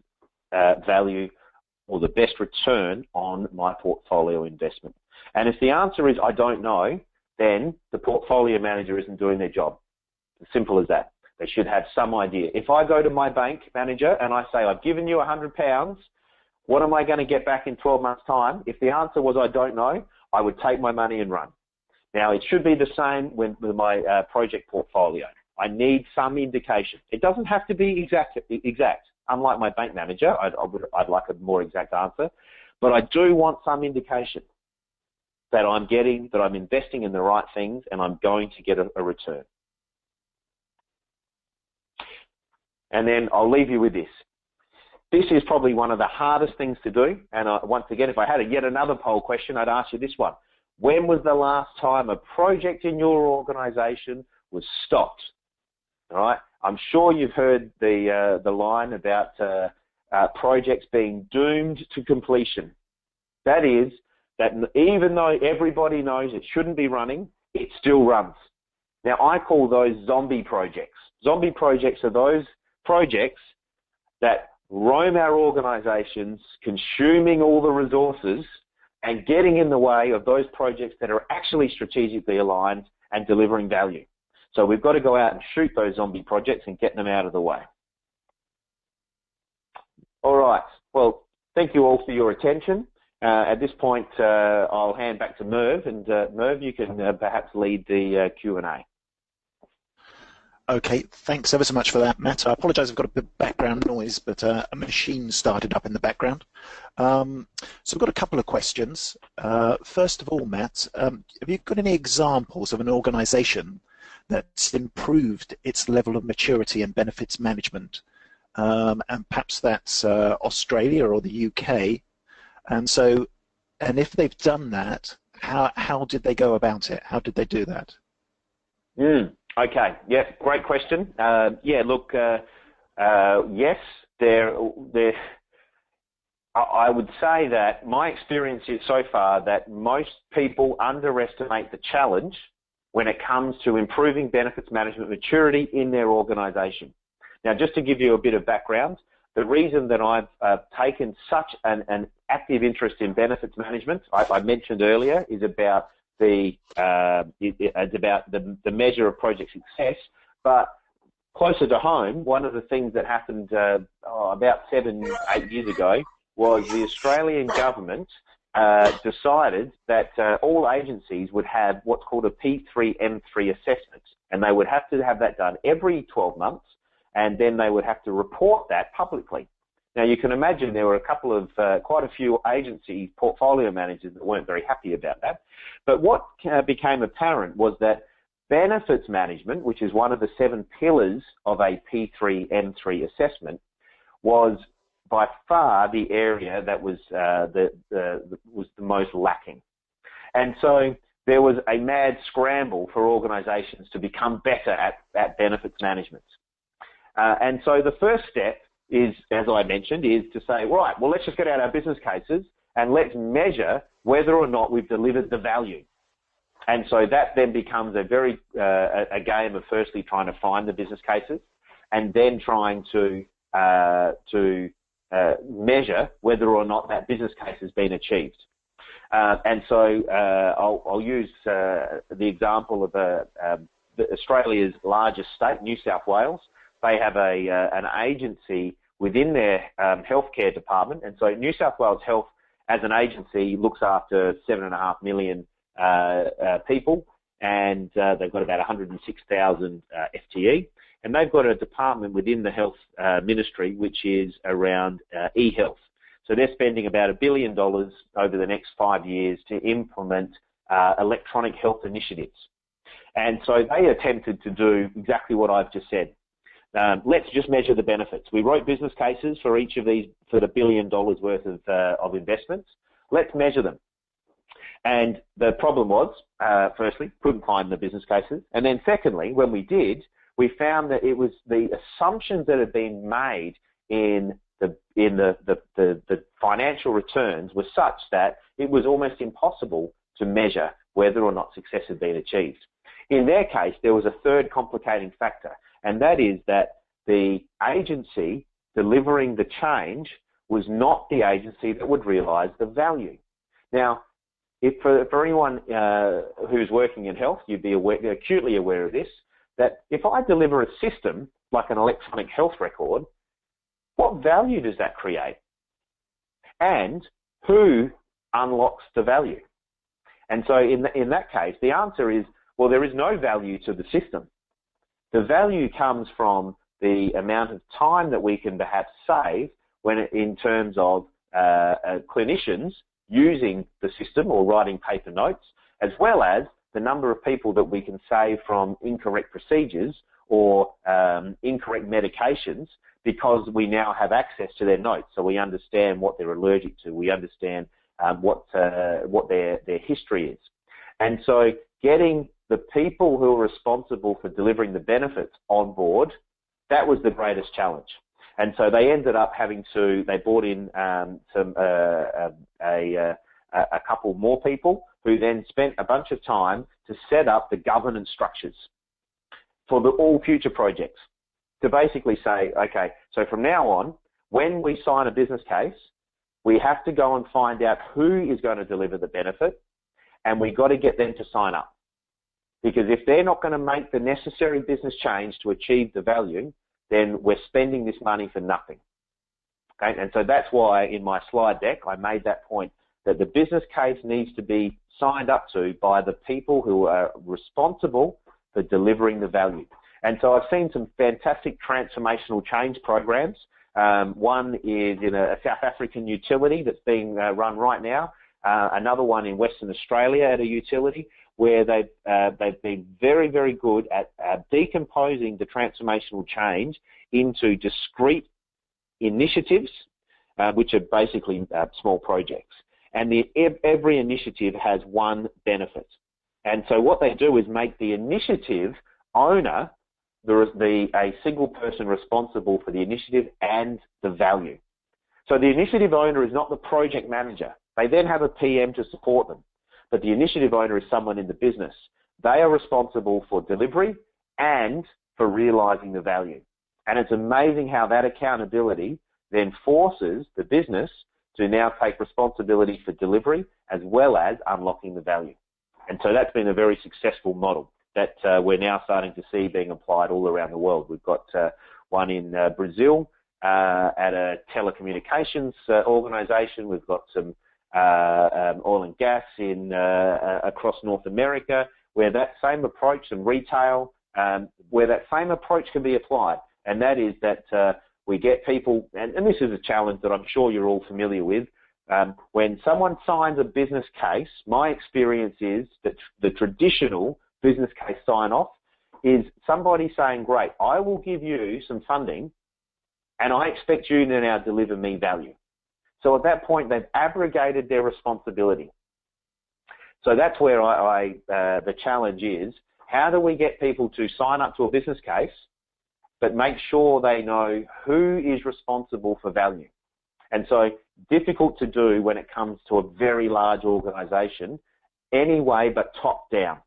value or the best return on my portfolio investment? And if the answer is I don't know, then the portfolio manager isn't doing their job. As simple as that. They should have some idea. If I go to my bank manager and I say, I've given you £100, what am I going to get back in 12 months' time? If the answer was I don't know, I would take my money and run. Now, it should be the same with my project portfolio. I need some indication. It doesn't have to be exact. Unlike my bank manager, I'd like a more exact answer, but I do want some indication that I'm investing in the right things and I'm going to get a return. And then I'll leave you with this. This is probably one of the hardest things to do. And once again, if I had yet another poll question, I'd ask you this one. When was the last time a project in your organization was stopped? All right. I'm sure you've heard the line about projects being doomed to completion. That is, that even though everybody knows it shouldn't be running, it still runs. Now, I call those zombie projects. Zombie projects are those projects that roam our organizations, consuming all the resources and getting in the way of those projects that are actually strategically aligned and delivering value. So we've got to go out and shoot those zombie projects and get them out of the way. All right. Well, thank you all for your attention. At this point, I'll hand back to Merv, and Merv, you can perhaps lead the Q&A.
Okay, thanks ever so much for that, Matt. I apologise, I've got a bit of background noise, but a machine started up in the background. So we've got a couple of questions. First of all, Matt, have you got any examples of an organisation that's improved its level of maturity and benefits management? And perhaps that's Australia or the UK. And if they've done that, how did they go about it? How did they do that?
Okay. Yeah. Great question. Yeah. Look. Yes. I would say that my experience is so far that most people underestimate the challenge when it comes to improving benefits management maturity in their organisation. Now, just to give you a bit of background, the reason that I've taken such an active interest in benefits management, I mentioned earlier, is about the measure of project success. But closer to home, one of the things that happened about 7-8 years ago was the Australian government decided that all agencies would have what's called a P3M3 assessment, and they would have to have that done every 12 months, and then they would have to report that publicly. Now, you can imagine there were a couple of, quite a few agency portfolio managers that weren't very happy about that. But what became apparent was that benefits management, which is one of the 7 pillars of a P3M3 assessment, was by far the area that was was the most lacking. And so there was a mad scramble for organisations to become better at benefits management. And so the first step is, as I mentioned, is to say, right, well, let's just get out our business cases and let's measure whether or not we've delivered the value. And so that then becomes a game of firstly trying to find the business cases and then trying to measure whether or not that business case has been achieved. And so I'll use the example of Australia's largest state, New South Wales. They have an agency within their healthcare department, and so New South Wales Health, as an agency, looks after 7.5 million people, and they've got about 106,000 FTE, and they've got a department within the health ministry which is around e-health. So they're spending about $1 billion over the next 5 years to implement electronic health initiatives. And so they attempted to do exactly what I've just said. Let's just measure the benefits. We wrote business cases for each of these, for the $1 billion worth of investments. Let's measure them. And the problem was, firstly, couldn't find the business cases. And then secondly, when we did, we found that it was the assumptions that had been made in the financial returns were such that it was almost impossible to measure whether or not success had been achieved. In their case, there was a third complicating factor, and that is that the agency delivering the change was not the agency that would realise the value. Now, if for anyone who's working in health, you'd be acutely aware of this, that if I deliver a system like an electronic health record, what value does that create? And who unlocks the value? And so in that case, the answer is, well, there is no value to the system. The value comes from the amount of time that we can perhaps save in terms of clinicians using the system or writing paper notes, as well as the number of people that we can save from incorrect procedures or incorrect medications, because we now have access to their notes, so we understand what they're allergic to, we understand what their history is. And so getting the people who are responsible for delivering the benefits on board, that was the greatest challenge. And so they ended up they brought in a couple more people who then spent a bunch of time to set up the governance structures for all future projects, to basically say, okay, so from now on, when we sign a business case, we have to go and find out who is going to deliver the benefit, and we've got to get them to sign up. Because if they're not going to make the necessary business change to achieve the value, then we're spending this money for nothing. Okay? And so that's why in my slide deck, I made that point, that the business case needs to be signed up to by the people who are responsible for delivering the value. And so I've seen some fantastic transformational change programs. One is in a South African utility that's being run right now. Another one in Western Australia at a utility, where they've been very, very good at decomposing the transformational change into discrete initiatives, which are basically small projects. And every initiative has one benefit. And so what they do is make the initiative owner a single person responsible for the initiative and the value. So the initiative owner is not the project manager. They then have a PM to support them. But the initiative owner is someone in the business. They are responsible for delivery and for realizing the value. And it's amazing how that accountability then forces the business to now take responsibility for delivery as well as unlocking the value. And so that's been a very successful model that we're now starting to see being applied all around the world. We've got one in Brazil at a telecommunications organization. We've got some oil and gas across North America, where that same approach, and retail, where that same approach can be applied. And that is that we get people, and this is a challenge that I'm sure you're all familiar with. When someone signs a business case, my experience is that the traditional business case sign-off is somebody saying, great, I will give you some funding and I expect you to now deliver me value. So at that point, they've abrogated their responsibility. So that's where the challenge is, how do we get people to sign up to a business case, but make sure they know who is responsible for value? And so difficult to do when it comes to a very large organization anyway, but top down.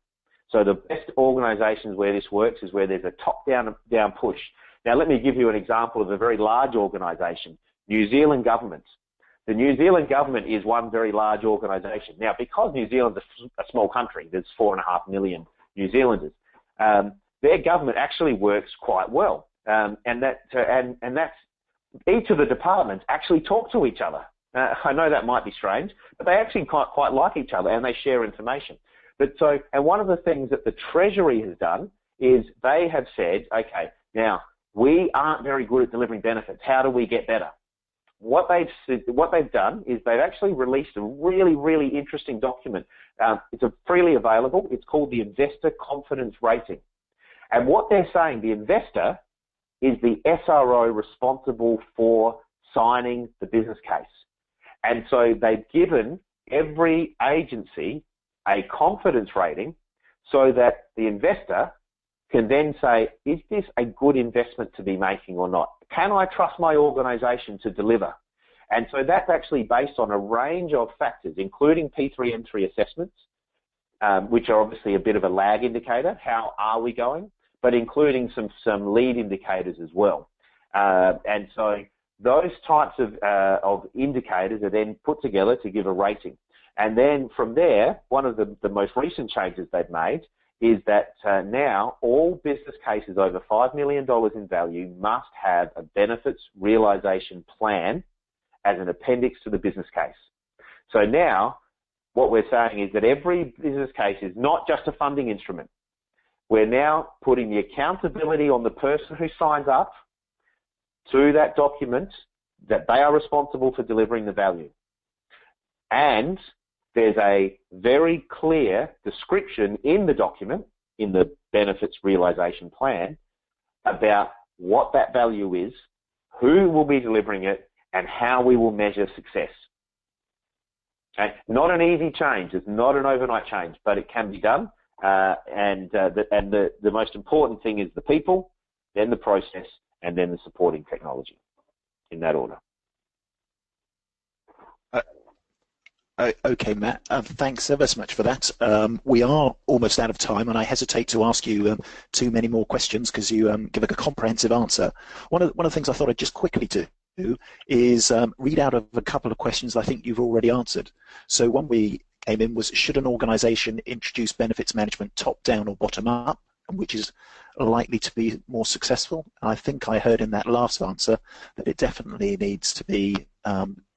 So the best organizations where this works is where there's a top-down push. Now, let me give you an example of a very large organization, New Zealand government. the New Zealand government is one very large organisation. Now, because New Zealand's a small country, there's 4.5 million New Zealanders, their government actually works quite well. And that's each of the departments actually talk to each other. I know that might be strange, but they actually quite like each other and they share information. And one of the things that the Treasury has done is they have said, okay, now we aren't very good at delivering benefits. How do we get better? What they've done is they've actually released a really, really interesting document. It's freely available. It's called the Investor Confidence Rating. And what they're saying, the investor is the SRO responsible for signing the business case. And so they've given every agency a confidence rating so that the investor can then say, is this a good investment to be making or not? Can I trust my organisation to deliver? And so that's actually based on a range of factors, including P3M3 assessments, which are obviously a bit of a lag indicator. How are we going? But including some lead indicators as well. And so those types of indicators are then put together to give a rating. And then from there, one of the most recent changes they've made is that now all business cases over $5 million in value must have a benefits realisation plan as an appendix to the business case. So now what we're saying is that every business case is not just a funding instrument. We're now putting the accountability on the person who signs up to that document that they are responsible for delivering the value. And there's a very clear description in the document, in the benefits realisation plan, about what that value is, who will be delivering it, and how we will measure success. Okay? Not an easy change. It's not an overnight change, but it can be done. And the most important thing is the people, then the process, and then the supporting technology, in that order.
Okay, Matt, thanks ever so much for that. We are almost out of time, and I hesitate to ask you too many more questions because you give a comprehensive answer. One of the things I thought I'd just quickly do is read out of a couple of questions I think you've already answered. So one we came in was, should an organisation introduce benefits management top-down or bottom-up, which is likely to be more successful? I think I heard in that last answer that it definitely needs to be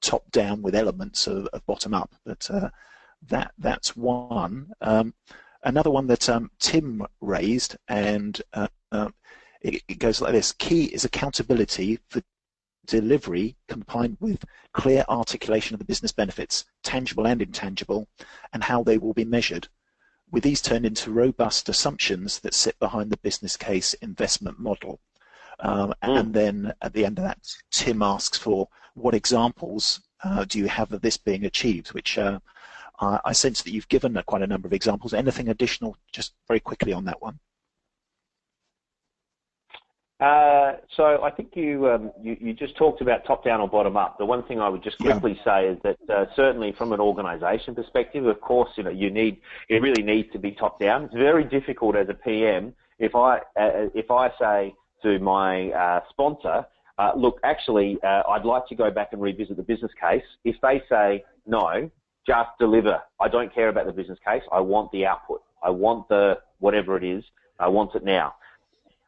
top-down with elements of bottom-up, but that's one. Another one that Tim raised, and it goes like this: key is accountability for delivery combined with clear articulation of the business benefits, tangible and intangible, and how they will be measured, with these turned into robust assumptions that sit behind the business case investment model. And then at the end of that, Tim asks for what examples do you have of this being achieved, which I sense that you've given quite a number of examples. Anything additional, just very quickly on that one?
So I think you just talked about top-down or bottom-up. The one thing I would just quickly say is that certainly from an organisation perspective, of course, it really needs to be top-down. It's very difficult as a PM if I say to my sponsor, look, actually, I'd like to go back and revisit the business case. If they say no, just deliver. I don't care about the business case. I want the output. I want the whatever it is. I want it now.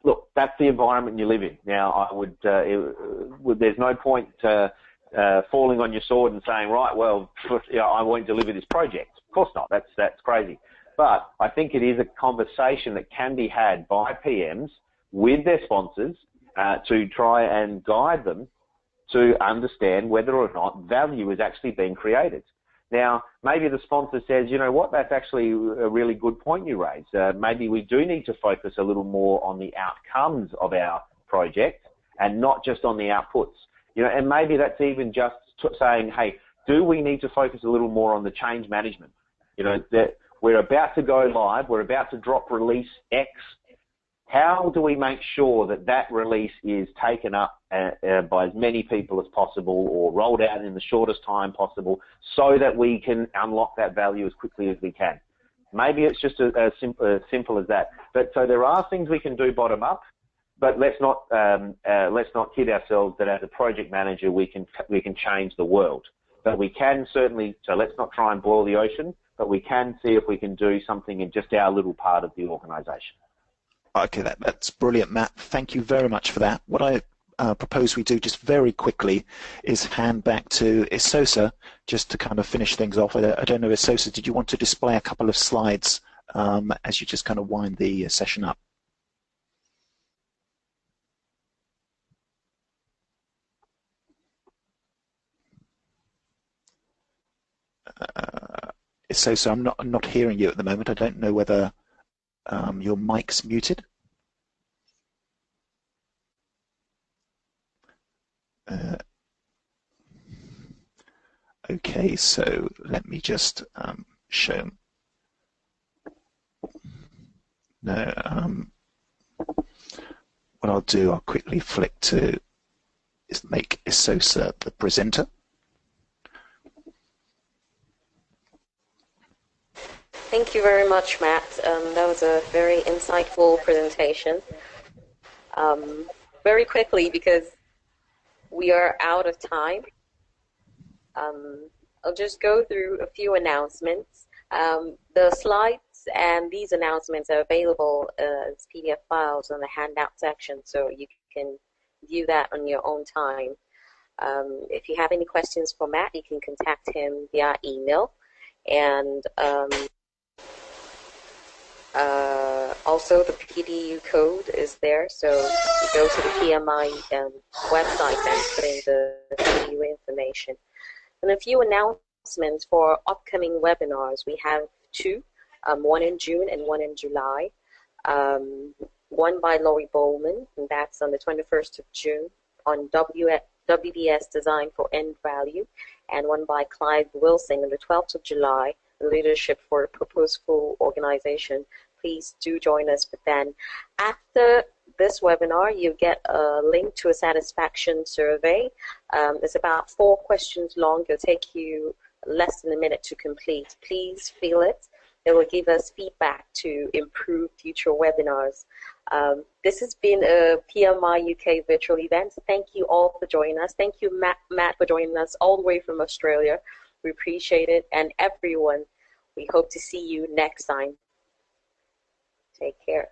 Look, that's the environment you live in. Now, I would. There's no point falling on your sword and saying, right, well, I won't deliver this project. Of course not. That's crazy. But I think it is a conversation that can be had by PMs with their sponsors to try and guide them to understand whether or not value is actually being created. Now, maybe the sponsor says, you know what, that's actually a really good point you raised. Maybe we do need to focus a little more on the outcomes of our project and not just on the outputs. And maybe that's even just saying, hey, do we need to focus a little more on the change management? That we're about to go live, we're about to drop release X. How do we make sure that that release is taken up by as many people as possible or rolled out in the shortest time possible so that we can unlock that value as quickly as we can? Maybe it's just as simple as that. But so there are things we can do bottom up, but let's not kid ourselves that as a project manager we can change the world. But we can certainly, so let's not try and boil the ocean, but we can see if we can do something in just our little part of the organisation.
Okay, that's brilliant, Matt. Thank you very much for that. What I propose we do just very quickly is hand back to Isosa just to kind of finish things off. I don't know, Isosa, did you want to display a couple of slides as you just kind of wind the session up? Isosa, I'm not hearing you at the moment. I don't know whether your mic's muted. Okay, so let me just show. No, what I'll do, I'll quickly flick to make Isosa the presenter.
Thank you very much, Matt. That was a very insightful presentation. Very quickly, because we are out of time, I'll just go through a few announcements. The slides and these announcements are available as PDF files on the handout section, so you can view that on your own time. If you have any questions for Matt, you can contact him via email. And also the PDU code is there, so you go to the PMI website and put in the PDU information. And a few announcements for upcoming webinars. We have two, one in June and one in July. One by Laurie Bowman, and that's on the 21st of June on WBS Design for End Value, and one by Clive Wilson on the 12th of July, Leadership for a Purposeful Organization. Please do join us. But then after this webinar, you get a link to a satisfaction survey. It's about 4 questions long. It'll take you less than a minute to complete. Please fill it. It will give us feedback to improve future webinars. This has been a PMI UK virtual event. Thank you all for joining us. Thank you, Matt, for joining us all the way from Australia. We appreciate it. And everyone, we hope to see you next time. Take care.